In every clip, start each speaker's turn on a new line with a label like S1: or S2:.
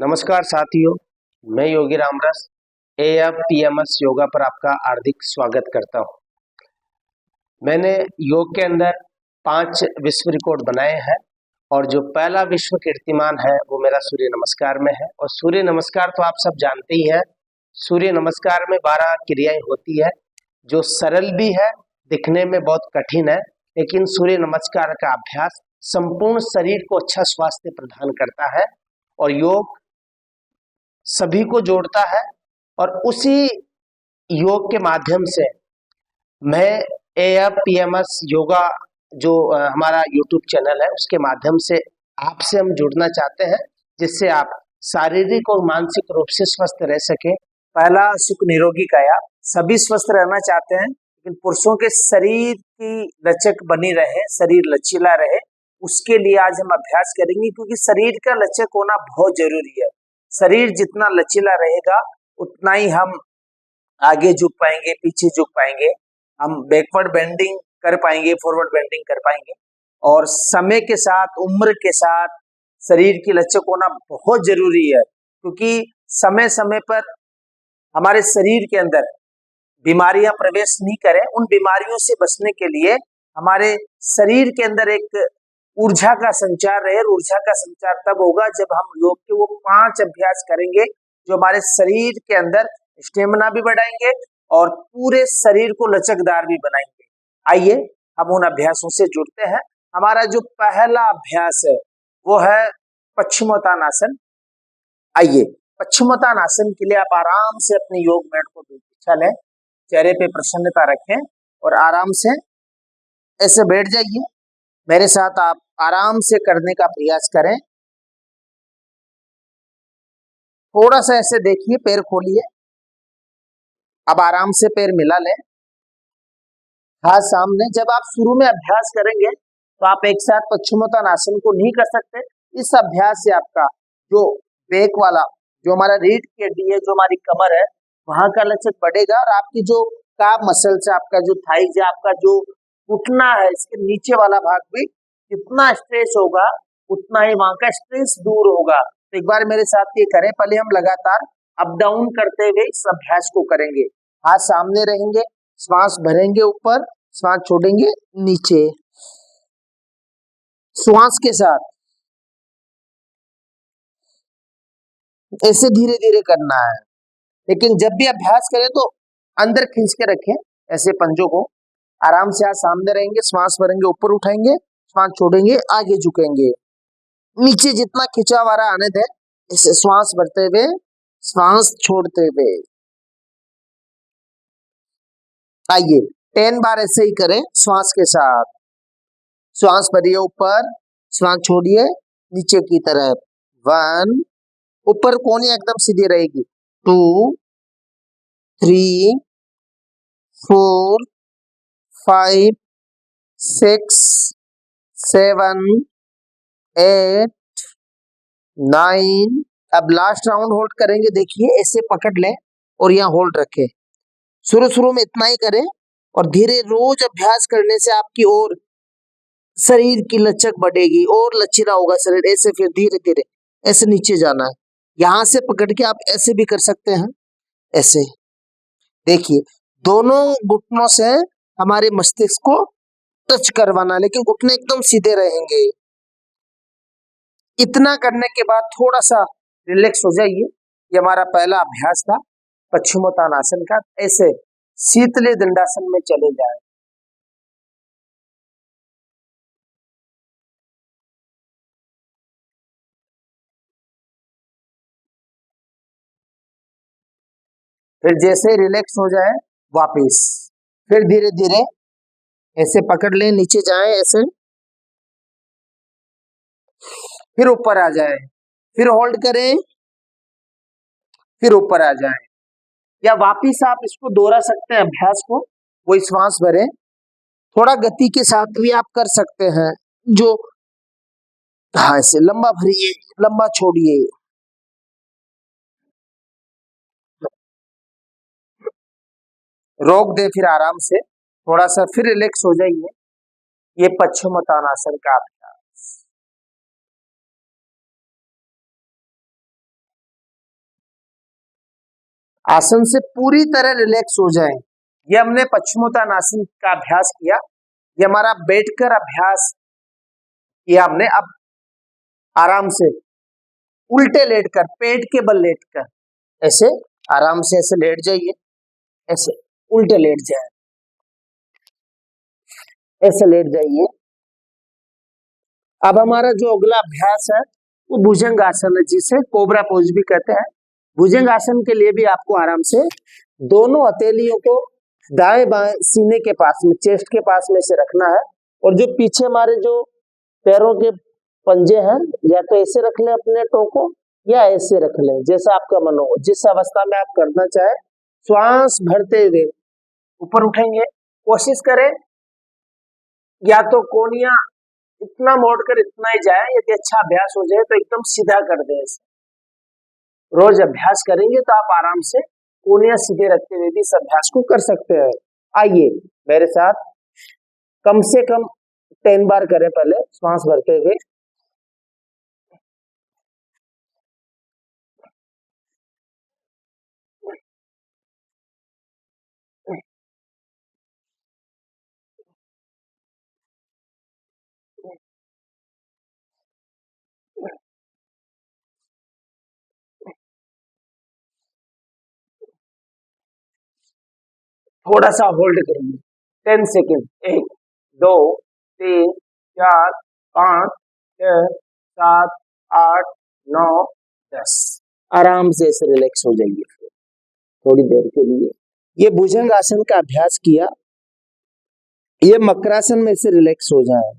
S1: नमस्कार साथियों, मैं योगी रामरस एएफ पीएमएस योगा पर आपका हार्दिक स्वागत करता हूं। मैंने योग के अंदर 5 विश्व रिकॉर्ड बनाए हैं और जो पहला विश्व कीर्तिमान है वो मेरा सूर्य नमस्कार में है। और सूर्य नमस्कार तो आप सब जानते ही हैं। सूर्य नमस्कार में 12 क्रियाएं होती है जो सरल भी है, दिखने में बहुत कठिन है, लेकिन सूर्य नमस्कार का अभ्यास संपूर्ण शरीर को अच्छा स्वास्थ्य प्रदान करता है और योग सभी को जोड़ता है। और उसी योग के माध्यम से मैं एएफ पीएमएस योगा जो हमारा यूट्यूब चैनल है उसके माध्यम से आपसे हम जुड़ना चाहते हैं, जिससे आप शारीरिक और मानसिक रूप से स्वस्थ रह सके।
S2: पहला सुख निरोगी काया। सभी स्वस्थ रहना चाहते हैं, लेकिन पुरुषों के शरीर की लचक बनी रहे, शरीर लचीला रहे, उसके लिए आज हम अभ्यास करेंगे, क्योंकि शरीर का लचक होना बहुत जरूरी है। शरीर जितना लचीला रहेगा उतना ही हम आगे झुक पाएंगे, पीछे झुक पाएंगे, हम बैकवर्ड बेंडिंग कर पाएंगे, फॉरवर्ड बेंडिंग कर पाएंगे। और समय के साथ, उम्र के साथ शरीर की लचक होना बहुत जरूरी है, क्योंकि समय समय पर हमारे शरीर के अंदर बीमारियां प्रवेश नहीं करें। उन बीमारियों से बचने के लिए हमारे शरीर के अंदर एक ऊर्जा का संचार रहे। ऊर्जा का संचार तब होगा जब हम योग के वो 5 अभ्यास करेंगे जो हमारे शरीर के अंदर स्टेमिना भी बढ़ाएंगे और पूरे शरीर को लचकदार भी बनाएंगे। आइए हम उन अभ्यासों से जुड़ते हैं। हमारा जो पहला अभ्यास है वो है पश्चिमोत्तानासन। आइए, पश्चिमोत्तानासन के लिए आप आराम से अपने योग मैट को बिछा लें, चेहरे पे प्रसन्नता रखें और आराम से ऐसे बैठ जाइए। मेरे साथ आप आराम से करने का प्रयास करें। थोड़ा सा ऐसे देखिए, पैर खोलिए। अब आराम से पैर मिला लें, हाथ सामने। जब आप शुरू में अभ्यास करेंगे तो आप एक साथ पश्चिमोत्तानासन को नहीं कर सकते। इस अभ्यास से आपका जो बैक वाला, जो हमारा रीढ़ की हड्डी है, जो हमारी कमर है, वहां का लचक बढ़ेगा और आपकी जो काफ मसल्स है, आपका जो थाइज है, आपका जो घुटना है, इसके नीचे वाला भाग भी जितना स्ट्रेस होगा उतना ही वहां का स्ट्रेस दूर होगा। तो एक बार मेरे साथ ये करें। पहले हम लगातार अप डाउन करते हुए इस अभ्यास को करेंगे। हाथ सामने रहेंगे, श्वास भरेंगे ऊपर, श्वास छोड़ेंगे नीचे। श्वास के साथ ऐसे धीरे धीरे करना है, लेकिन जब भी अभ्यास करें तो अंदर खींच के रखें ऐसे पंजों को। आराम से हाथ सामने रहेंगे, श्वास भरेंगे, ऊपर उठाएंगे, श्वास छोड़ेंगे, आगे झुकेंगे, नीचे जितना खिंचाव आ रहा आने दें। ऐसे श्वास भरते हुए, श्वास छोड़ते हुए। आइए 10 बार ऐसे ही करें श्वास के साथ। श्वास भरिए ऊपर, श्वास छोड़िए नीचे की तरफ। 1, ऊपर कोहनी एकदम सीधी रहेगी। 2, 3, 4, 5, 6, 7, 8, 9। अब लास्ट राउंड होल्ड करेंगे। देखिए ऐसे पकड़ लें और यहाँ होल्ड रखें। शुरू में इतना ही करें और धीरे रोज अभ्यास करने से आपकी और शरीर की लचक बढ़ेगी और लचीला होगा शरीर। ऐसे फिर धीरे धीरे ऐसे नीचे जाना है। यहां से पकड़ के आप ऐसे भी कर सकते हैं। ऐसे देखिए, दोनों घुटनों से हमारे मस्तिष्क को टच करवाना, लेकिन घुटने एकदम सीधे रहेंगे। इतना करने के बाद थोड़ा सा रिलैक्स हो जाइए। ये हमारा पहला अभ्यास था पश्चिमोत्तानासन का। ऐसे शीतली दंडासन में चले जाए। फिर जैसे रिलैक्स हो जाए वापिस फिर धीरे धीरे ऐसे पकड़ लें, नीचे जाए ऐसे, फिर ऊपर आ जाए, फिर होल्ड करें, फिर ऊपर आ जाए। या वापिस आप इसको दोहरा सकते हैं अभ्यास को। वही श्वास भरें, थोड़ा गति के साथ भी आप कर सकते हैं। जो हाँ, ऐसे लंबा भरिए, लंबा छोड़िए। रोक दे, फिर आराम से थोड़ा सा फिर रिलैक्स हो जाइए। ये पश्चिमोत्तानासन का आसन से पूरी तरह रिलैक्स हो जाएं। ये हमने पश्चिमोत्तानासन का अभ्यास किया, ये हमारा बैठकर अभ्यास किया हमने। अब आराम से उल्टे लेटकर, पेट के बल लेटकर, ऐसे आराम से ऐसे लेट जाइए, ऐसे उल्टे लेट जाए, ऐसे लेट जाइए। अब हमारा जो अगला अभ्यास है वो भुजंग आसन है, जिसे कोबरा पोज भी कहते हैं। भुजंग आसन के लिए भी आपको आराम से दोनों हथेलियों को दाएं बाएं सीने के पास में, चेस्ट के पास में से रखना है, और जो पीछे हमारे जो पैरों के पंजे हैं, या तो ऐसे रख लें अपने टो को, या ऐसे रख लें, जैसा आपका मन हो, जिस अवस्था में आप करना चाहे। श्वास भरते हुए ऊपर उठेंगे, कोशिश करें या तो कोनिया इतना मोड़कर इतना ही जाए, यदि अच्छा अभ्यास हो जाए तो एकदम सीधा कर दे। रोज अभ्यास करेंगे तो आप आराम से कोनिया सीधे रखते हुए भी इस अभ्यास को कर सकते हैं। आइए मेरे साथ कम से कम 10 बार करें। पहले श्वास भरते हुए, थोड़ा सा होल्ड करेंगे 10 सेकेंड। 1 2 3 4 5 6 7 8 9 10। आराम से ऐसे रिलैक्स हो जाइए फिर थोड़ी देर के लिए। ये भुजंग आसन का अभ्यास किया, ये मकरासन में से रिलैक्स हो जाए।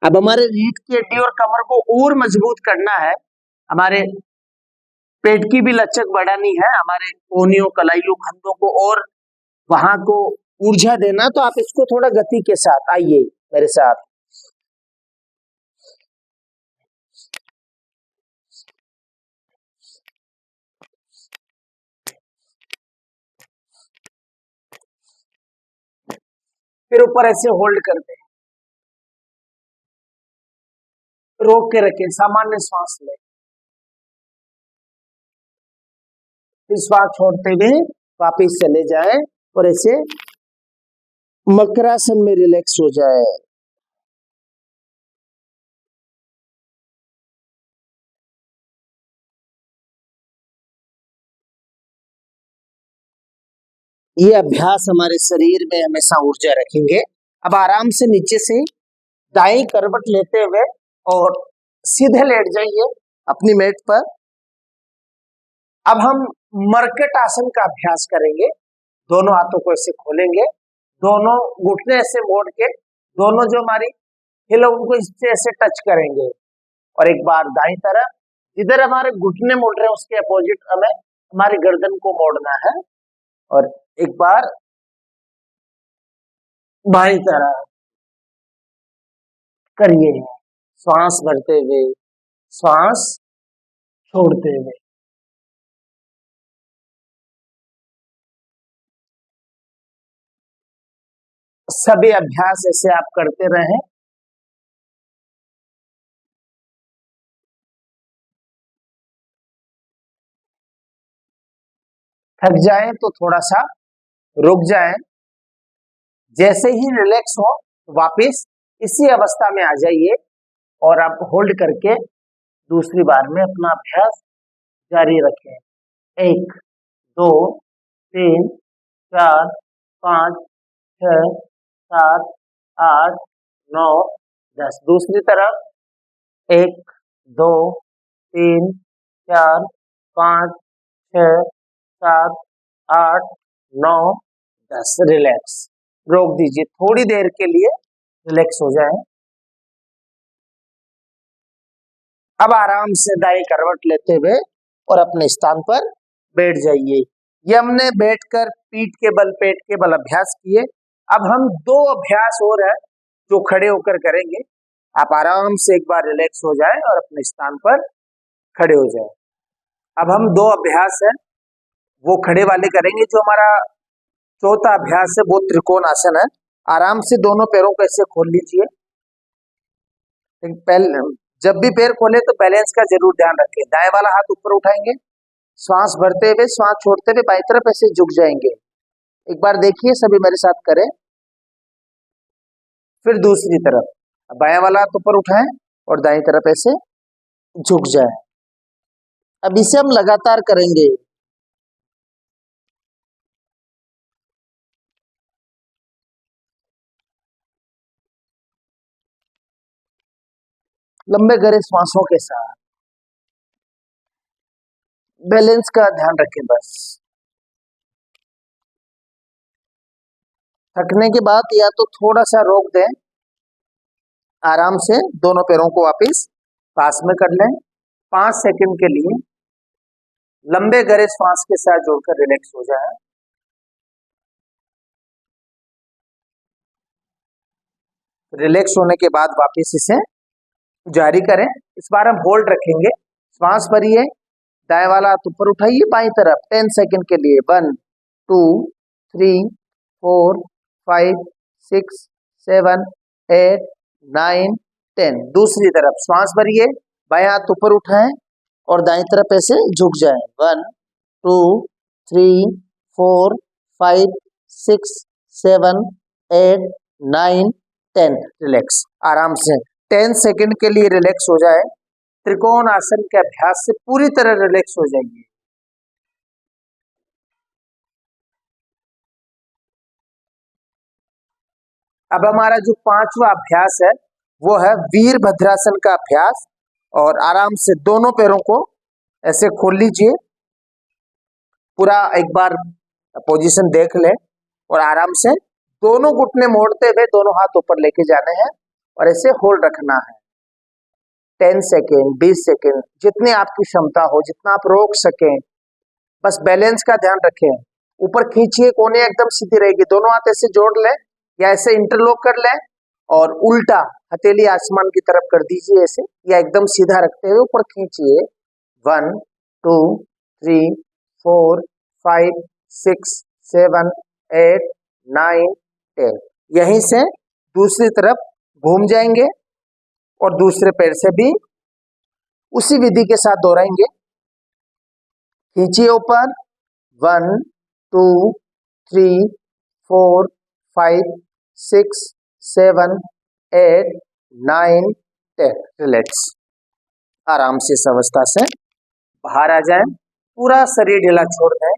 S2: अब हमारे रीढ़ की हड्डी और कमर को और मजबूत करना है, हमारे पेट की भी लचक बढ़ानी है, हमारे कोहनियों, कलाइयों, खंडों को और वहां को ऊर्जा देना। तो आप इसको थोड़ा गति के साथ, आइए मेरे साथ। फिर ऊपर ऐसे होल्ड करते हैं, रोक के रखें, सामान्य श्वास लें, फिर श्वास छोड़ते हुए वापिस चले जाएं और ऐसे मकरासन में रिलैक्स हो जाए। ये अभ्यास हमारे शरीर में हमेशा ऊर्जा रखेंगे। अब आराम से नीचे से दाएं करवट लेते हुए और सीधे लेट जाइए अपनी मेट पर। अब हम मरकट आसन का अभ्यास करेंगे। दोनों हाथों को ऐसे खोलेंगे, दोनों घुटने ऐसे मोड़ के, दोनों जो हमारी हिल उनको इससे ऐसे टच करेंगे, और एक बार दाईं तरफ, जिधर हमारे घुटने मोड़ रहे हैं उसके अपोजिट हमें हमारी गर्दन को मोड़ना है, और एक बार बाईं तरफ करिए, श्वास भरते हुए, श्वास छोड़ते हुए। सभी अभ्यास ऐसे आप करते रहें। थक जाए तो थोड़ा सा रुक जाए, जैसे ही रिलैक्स हो वापस इसी अवस्था में आ जाइए, और आप होल्ड करके दूसरी बार में अपना अभ्यास जारी रखें। 1 2 3 4 5 6 7 8 9 10। दूसरी तरफ 1 2 3 4 5 6 7 8 9 10। रिलैक्स, रोक दीजिए थोड़ी देर के लिए, रिलैक्स हो जाए। अब आराम से दाएं करवट लेते हुए और अपने स्थान पर बैठ जाइए। ये हमने बैठकर पीठ के बल, पेट के बल अभ्यास किए। अब हम 2 अभ्यास और है जो खड़े होकर करेंगे। आप आराम से एक बार रिलैक्स हो जाए और अपने स्थान पर खड़े हो जाए। अब हम 2 अभ्यास है वो खड़े वाले करेंगे। जो हमारा चौथा अभ्यास है वो त्रिकोण आसन है। आराम से दोनों पैरों को ऐसे खोल लीजिए, लेकिन पहले जब भी पैर खोले तो बैलेंस का जरूर ध्यान रखें। दाएं वाला हाथ ऊपर उठाएंगे, श्वास भरते हुए श्वास छोड़ते हुए बाईं तरफ ऐसे झुक जाएंगे। एक बार देखिए, सभी मेरे साथ करें। फिर दूसरी तरफ बायां वाला हाथ ऊपर उठाएं और दाईं तरफ ऐसे झुक जाए। अब इसे हम लगातार करेंगे। लंबे गहरे श्वासों के साथ बैलेंस का ध्यान रखें। बस थकने के बाद या तो थोड़ा सा रोक दें, आराम से दोनों पैरों को वापस पास में कर लें। 5 सेकंड के लिए लंबे गहरे श्वास के साथ जोड़कर रिलैक्स हो जाए। रिलैक्स होने के बाद वापस इसे जारी करें। इस बार हम होल्ड रखेंगे। श्वास भरिए, दाएं वाला हाथ ऊपर उठाइए बाईं तरफ 10 सेकंड के लिए। 1 2 3 4 5 6 7 8 9 10। दूसरी तरफ श्वास भरिए, बाएं हाथ ऊपर उठाएं और दाईं तरफ ऐसे झुक जाएं। 1 2 3 4 5 6 7 8 9 10। रिलैक्स, आराम से 10 सेकंड के लिए रिलैक्स हो जाए। त्रिकोण आसन के अभ्यास से पूरी तरह रिलैक्स हो जाएंगे। अब हमारा जो 5वां अभ्यास है वो है वीरभद्रासन का अभ्यास। और आराम से दोनों पैरों को ऐसे खोल लीजिए। पूरा एक बार पोजीशन देख ले और आराम से दोनों घुटने मोड़ते हुए दोनों हाथ ऊपर लेके जाने हैं और ऐसे होल्ड रखना है। 10 सेकेंड, 20 सेकेंड, जितनी आपकी क्षमता हो, जितना आप रोक सकें। बस बैलेंस का ध्यान रखें। ऊपर खींचिए, कोने एकदम सीधी रहेगी। दोनों हाथ ऐसे जोड़ लें या ऐसे इंटरलॉक कर लें और उल्टा हथेली आसमान की तरफ कर दीजिए ऐसे, या एकदम सीधा रखते हुए ऊपर खींचिए। 1 2 3 4 5 6 7 8 9 10। यहीं से दूसरी तरफ घूम जाएंगे और दूसरे पैर से भी उसी विधि के साथ दोहराएंगे। खींचिए ऊपर। 1 2 3 4 5 6 7 8 9 10। रिलैक्स, आराम से इस अवस्था से बाहर आ जाएं। पूरा शरीर ढीला छोड़ दें।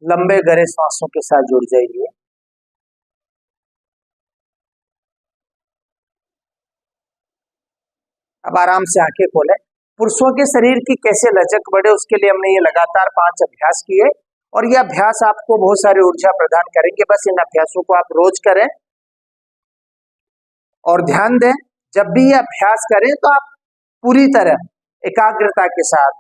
S2: लंबे गहरे सांसों के साथ जुड़ जाइए। अब आराम से आंखें खोलें। पुरुषों के शरीर की कैसे लचक बढ़े उसके लिए हमने ये लगातार 5 अभ्यास किए और ये अभ्यास आपको बहुत सारी ऊर्जा प्रदान करेंगे। बस इन अभ्यासों को आप रोज करें और ध्यान दें, जब भी ये अभ्यास करें तो आप पूरी तरह एकाग्रता के साथ,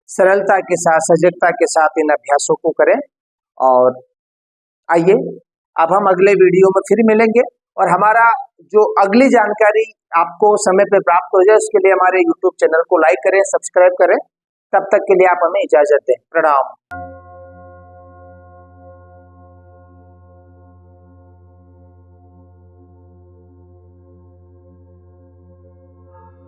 S2: सरलता के साथ, सजगता के साथ इन अभ्यासों को करें। और आइए अब हम अगले वीडियो में फिर मिलेंगे और हमारा जो अगली जानकारी आपको समय पे प्राप्त हो जाए उसके लिए हमारे YouTube चैनल को लाइक करें, सब्सक्राइब करें। तब तक के लिए आप हमें इजाजत दें। प्रणाम।